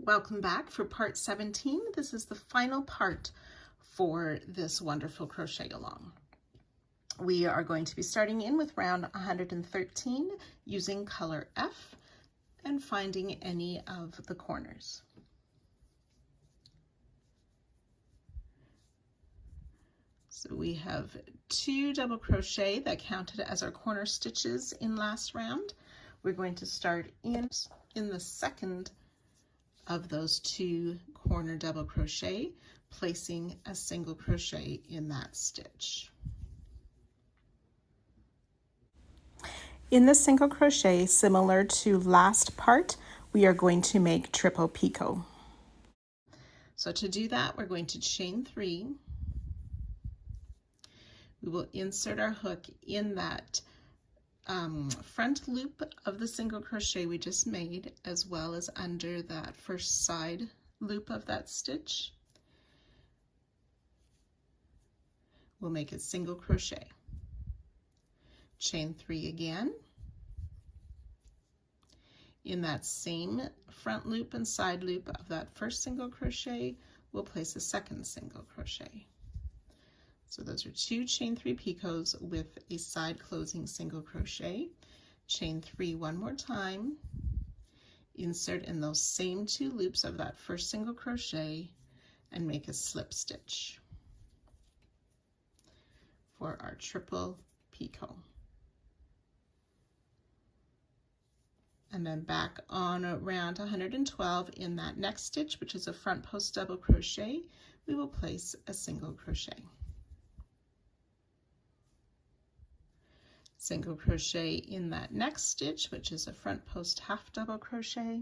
Welcome back for part 17. This is the final part for this wonderful crochet along. We are going to be starting in with round 113 using color F and finding any of the corners. So we have 2 double crochet that counted as our corner stitches in last round. We're going to start in the second of those 2 corner double crochet, placing a single crochet in that stitch. In the single crochet, similar to last part, we are going to make triple picot. So to do that, we're going to chain 3. We will insert our hook in that front loop of the single crochet we just made, as well as under that first side loop of that stitch. We'll make a single crochet, chain 3 again. In that same front loop and side loop of that first single crochet, we'll place a second single crochet. So those are 2 chain 3 picots with a side closing single crochet. Chain 3 one more time, insert in those same 2 loops of that first single crochet and make a slip stitch for our triple picot. And then back on around 112 in that next stitch, which is a front post double crochet, we will place a single crochet. Single crochet in that next stitch, which is a front post half double crochet.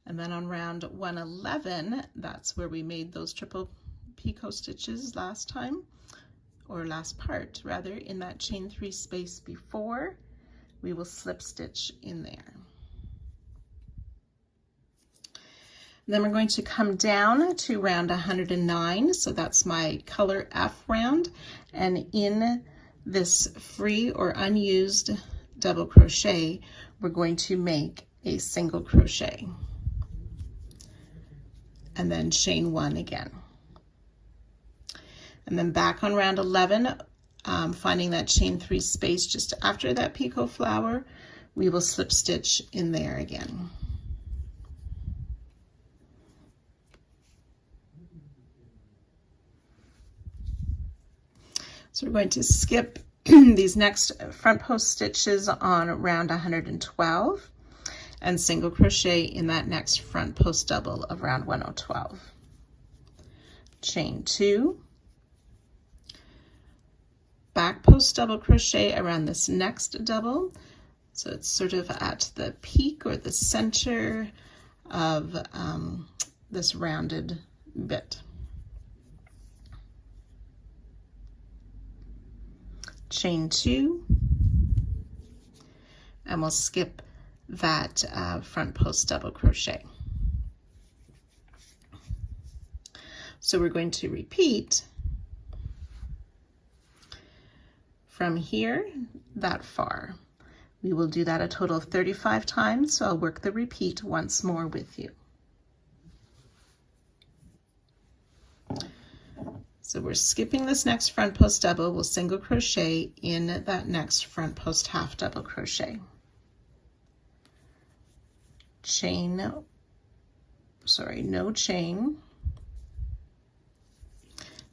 And then on round 111, that's where we made those triple picot stitches last time, or last part rather, in that chain 3 space before, we will slip stitch in there. Then we're going to come down to round 109, so that's my color F round, and in this free or unused double crochet, we're going to make a single crochet and then chain 1 again. And then back on round 11, finding that chain 3 space just after that picot flower, we will slip stitch in there again. So we're going to skip these next front post stitches on round 112 and single crochet in that next front post double of round 112. Chain 2, back post double crochet around this next double, so it's sort of at the peak or the center of this rounded bit. Chain 2, and we'll skip that front post double crochet. So we're going to repeat from here that far. We will do that a total of 35 times, so I'll work the repeat once more with you. So we're skipping this next front post double, we'll single crochet in that next front post half double crochet. No chain.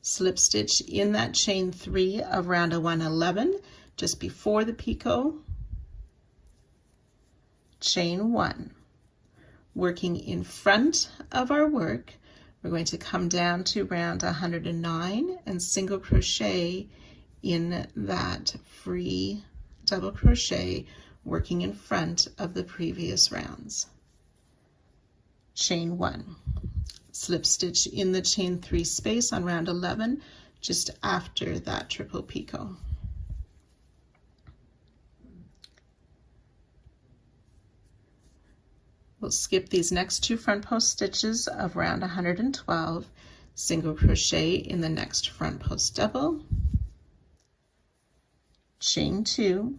Slip stitch in that chain 3 of round 111, just before the picot. Chain 1. Working in front of our work, we're going to come down to round 109 and single crochet in that free double crochet, working in front of the previous rounds. Chain 1. Slip stitch in the chain 3 space on round 11, just after that triple picot. We'll skip these next 2 front post stitches of round 112, single crochet in the next front post double, chain 2,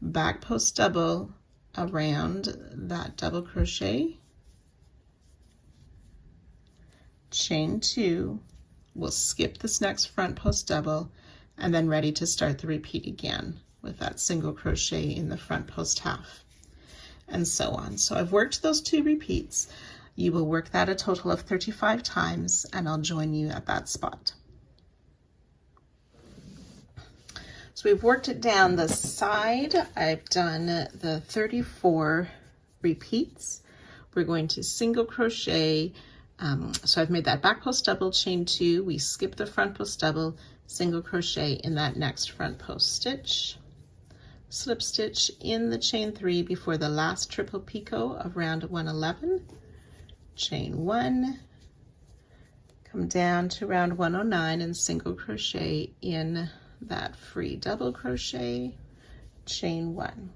back post double around that double crochet, chain 2, we'll skip this next front post double, and then ready to start the repeat again with that single crochet in the front post half, and so on. So I've worked those 2 repeats. You will work that a total of 35 times, and I'll join you at that spot. So we've worked it down the side. I've done the 34 repeats. We're going to single crochet. So I've made that back post double, chain 2, we skip the front post double, single crochet in that next front post stitch, slip stitch in the chain 3 before the last triple picot of round 111, chain 1, come down to round 109 and single crochet in that free double crochet, chain 1,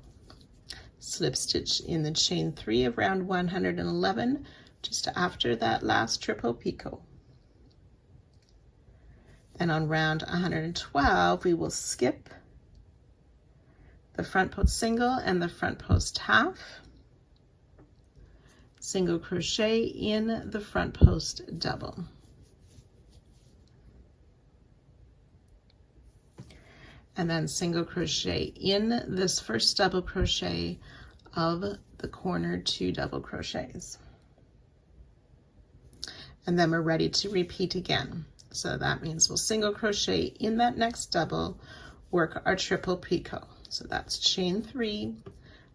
slip stitch in the chain 3 of round 111, just after that last triple picot. Then on round 112, we will skip the front post single and the front post half, single crochet in the front post double. And then single crochet in this first double crochet of the corner 2 double crochets. And then we're ready to repeat again. So that means we'll single crochet in that next double, work our triple picot. So that's chain 3,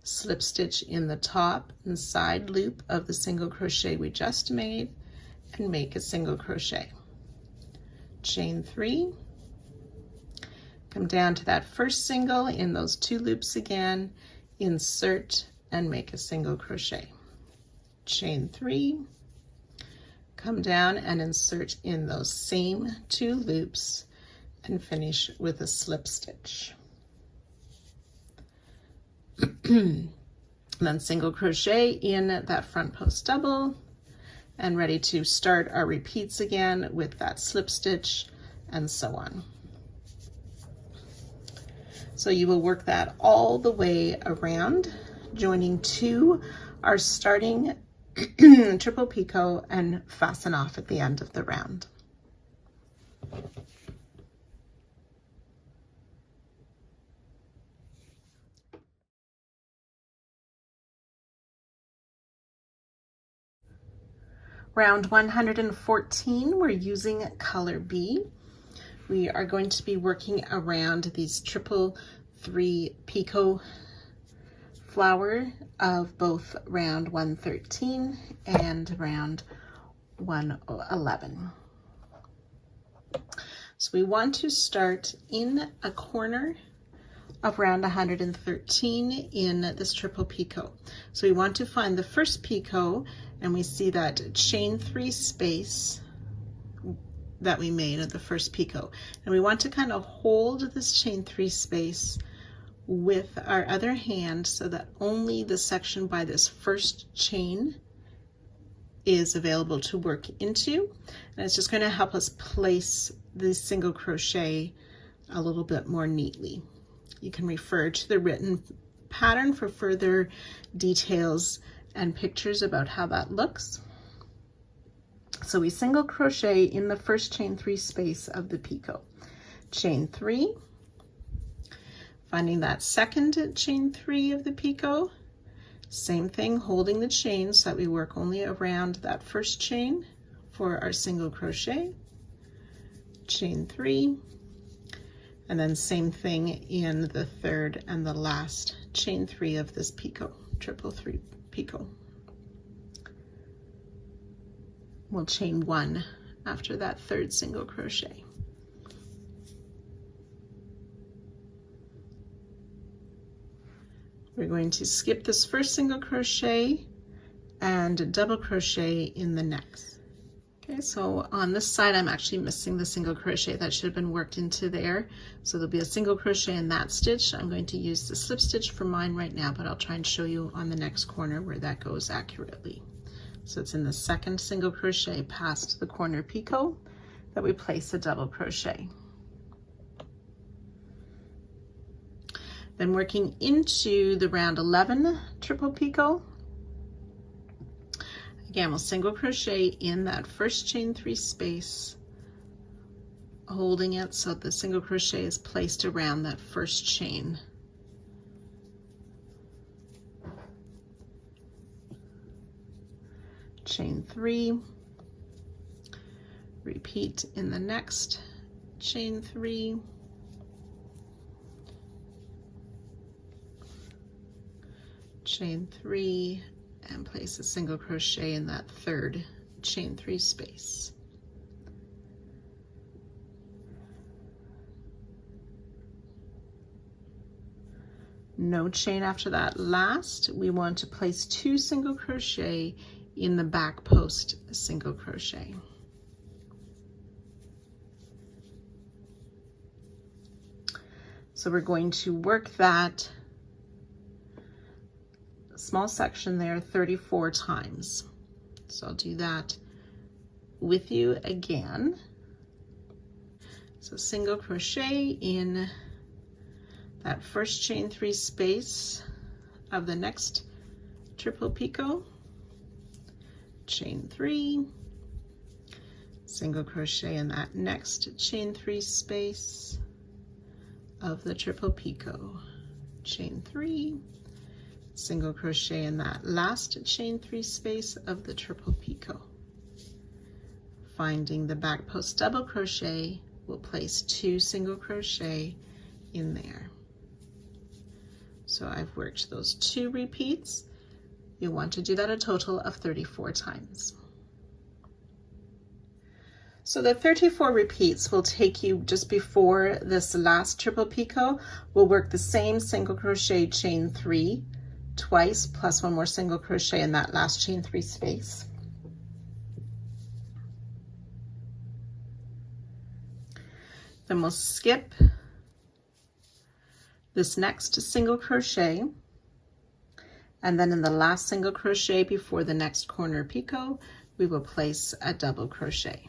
slip stitch in the top and side loop of the single crochet we just made, and make a single crochet. Chain 3, come down to that first single in those 2 loops again, insert and make a single crochet. Chain 3, come down and insert in those same 2 loops and finish with a slip stitch. Then single crochet in that front post double, and ready to start our repeats again with that slip stitch, and so on. So you will work that all the way around, joining 2 are starting triple picot and fasten off at the end of the round. Round 114, we're using color B. We are going to be working around these triple 3 picot flower of both round 113 and round 111. So we want to start in a corner of round 113 in this triple picot. So we want to find the first picot, and we see that chain 3 space that we made at the first picot, and we want to kind of hold this chain 3 space with our other hand so that only the section by this first chain is available to work into, and it's just going to help us place the single crochet a little bit more neatly. You can refer to the written pattern for further details and pictures about how that looks. So we single crochet in the first chain 3 space of the picot, chain 3, finding that second chain 3 of the picot, same thing, holding the chain so that we work only around that first chain for our single crochet, chain 3, and then same thing in the third and the last chain 3 of this picot, triple 3 picot. We'll chain 1 after that third single crochet. We're going to skip this first single crochet and double crochet in the next. Okay, so on this side I'm actually missing the single crochet that should have been worked into there. So there'll be a single crochet in that stitch. I'm going to use the slip stitch for mine right now, but I'll try and show you on the next corner where that goes accurately. So it's in the second single crochet past the corner picot that we place a double crochet. Then working into the round 11 triple picot. Again, we'll single crochet in that first chain 3 space, holding it so the single crochet is placed around that first chain. Chain 3, repeat in the next chain 3, chain 3, and place a single crochet in that third chain 3 space. No chain after that last. We want to place 2 single crochet in the back post single crochet. So we're going to work that small section there 34 times. So I'll do that with you again. So single crochet in that first chain 3 space of the next triple picot, chain 3, single crochet in that next chain 3 space of the triple picot, chain 3, single crochet in that last chain 3 space of the triple picot. Finding the back post double crochet, we'll place 2 single crochet in there. So I've worked those 2 repeats. You want to do that a total of 34 times. So the 34 repeats will take you just before this last triple picot. We'll work the same single crochet chain 3 twice, plus 1 more single crochet in that last chain 3 space. Then we'll skip this next single crochet, and then in the last single crochet before the next corner picot, we will place a double crochet.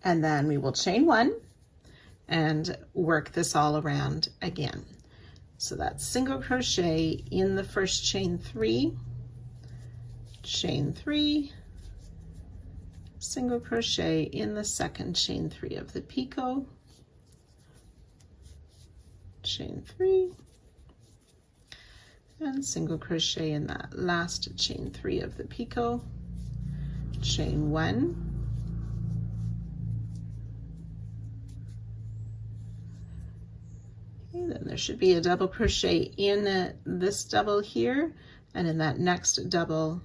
And then we will chain 1 and work this all around again. So that's single crochet in the first chain 3, chain 3, single crochet in the second chain 3 of the picot, chain 3, and single crochet in that last chain 3 of the picot, chain 1, okay, then there should be a double crochet in this double here, and in that next double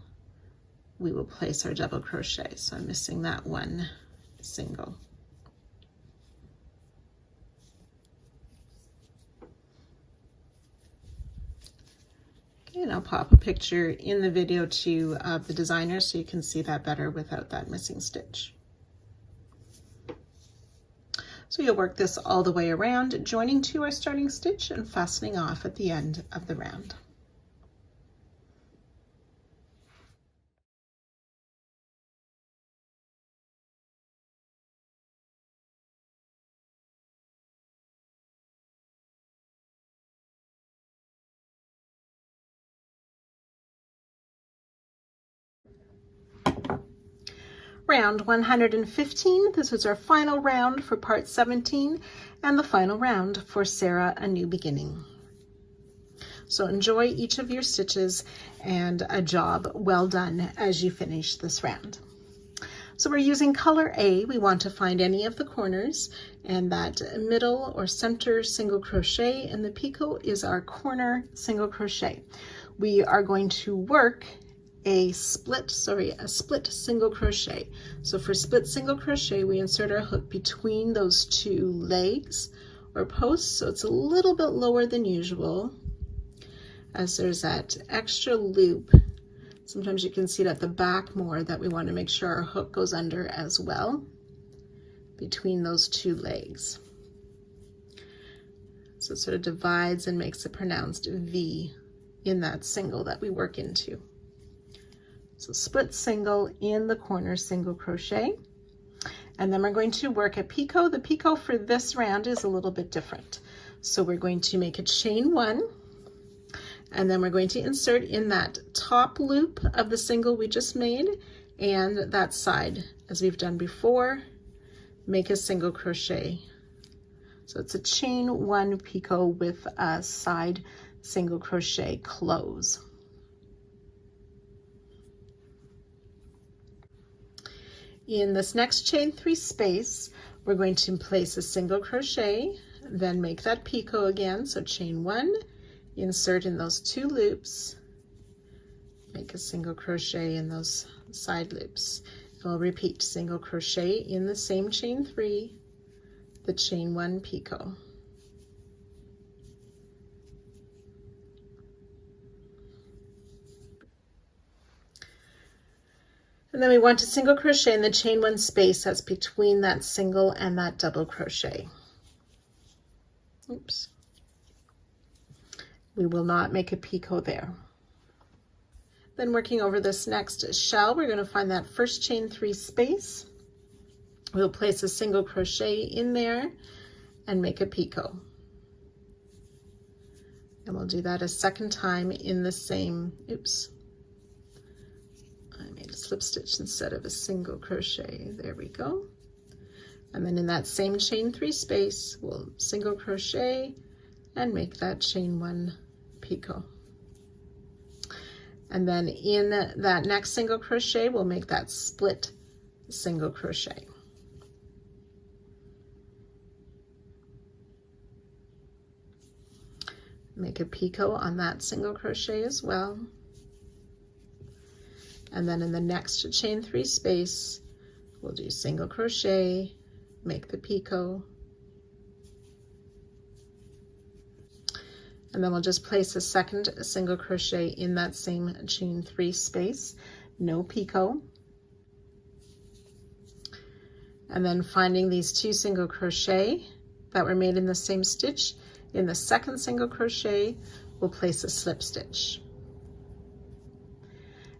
we will place our double crochet. So I'm missing that 1 single. And I'll pop a picture in the video too of the designer so you can see that better without that missing stitch. So you'll work this all the way around, joining to our starting stitch and fastening off at the end of the round. Round 115, this is our final round for part 17 and the final round for Sarah, A New Beginning. So enjoy each of your stitches and a job well done as you finish this round. So we're using color A. We want to find any of the corners, and that middle or center single crochet in the picot is our corner single crochet. We are going to work a split single crochet. So for split single crochet, we insert our hook between those 2 legs or posts, so it's a little bit lower than usual, as there's that extra loop. Sometimes you can see it at the back more, that we want to make sure our hook goes under as well between those 2 legs. So it sort of divides and makes a pronounced V in that single that we work into. So split single in the corner single crochet, and then we're going to work a picot. The picot for this round is a little bit different. So we're going to make a chain 1, And then we're going to insert in that top loop of the single we just made and that side, as we've done before, make a single crochet. So it's a chain 1 picot with a side single crochet close. In this next chain 3 space, we're going to place a single crochet, then make that picot again. So chain 1, insert in those 2 loops, make a single crochet in those side loops. And we'll repeat single crochet in the same chain 3, the chain 1 picot. And then we want to single crochet in the chain 1 space that's between that single and that double crochet. Oops. We will not make a picot there. Then working over this next shell, we're going to find that first chain 3 space. We'll place a single crochet in there and make a picot. And we'll do that a second time in the same, oops, I made a slip stitch instead of a single crochet. There we go. And then in that same chain 3 space, we'll single crochet and make that chain 1 picot. And then in that next single crochet, we'll make that split single crochet. Make a picot on that single crochet as well. And then in the next chain 3 space, we'll do single crochet, make the picot. And then we'll just place a second single crochet in that same chain 3 space, no picot. And then finding these 2 single crochet that were made in the same stitch, in the second single crochet, we'll place a slip stitch.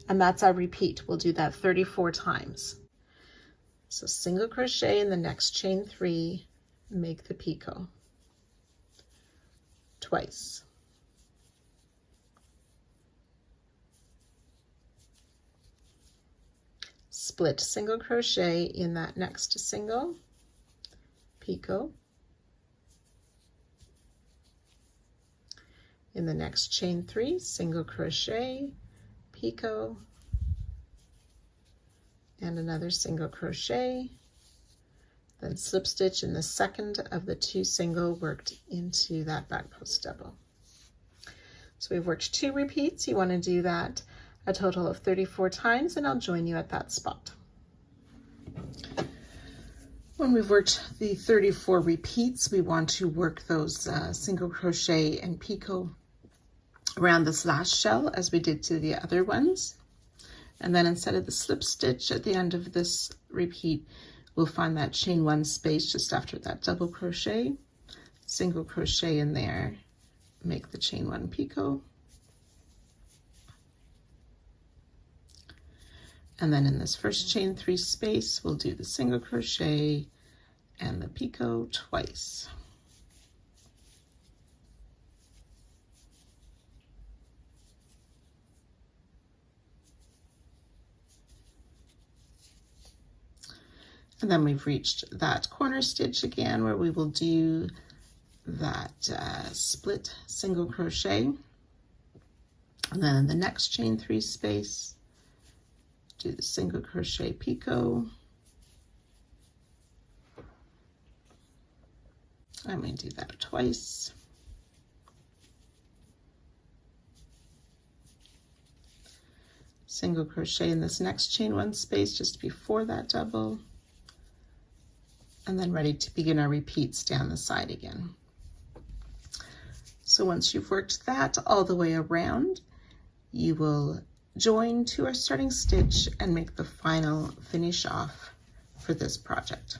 And that's our repeat. We'll do that 34 times. So single crochet in the next chain 3, make the picot twice. Split single crochet in that next single, picot. In the next chain 3, single crochet, picot, and another single crochet, then slip stitch in the second of the 2 single worked into that back post double. So we've worked 2 repeats. You want to do that a total of 34 times, and I'll join you at that spot. When we've worked the 34 repeats, we want to work those single crochet and picot around this last shell as we did to the other ones. And then instead of the slip stitch at the end of this repeat, we'll find that chain 1 space just after that double crochet, single crochet in there, make the chain 1 picot. And then in this first chain 3 space, we'll do the single crochet and the picot twice. And then we've reached that corner stitch again where we will do that split single crochet. And then in the next chain 3 space, do the single crochet picot. I'm going to do that twice. Single crochet in this next chain 1 space just before that double. And then ready to begin our repeats down the side again. So once you've worked that all the way around, you will join to our starting stitch and make the final finish off for this project.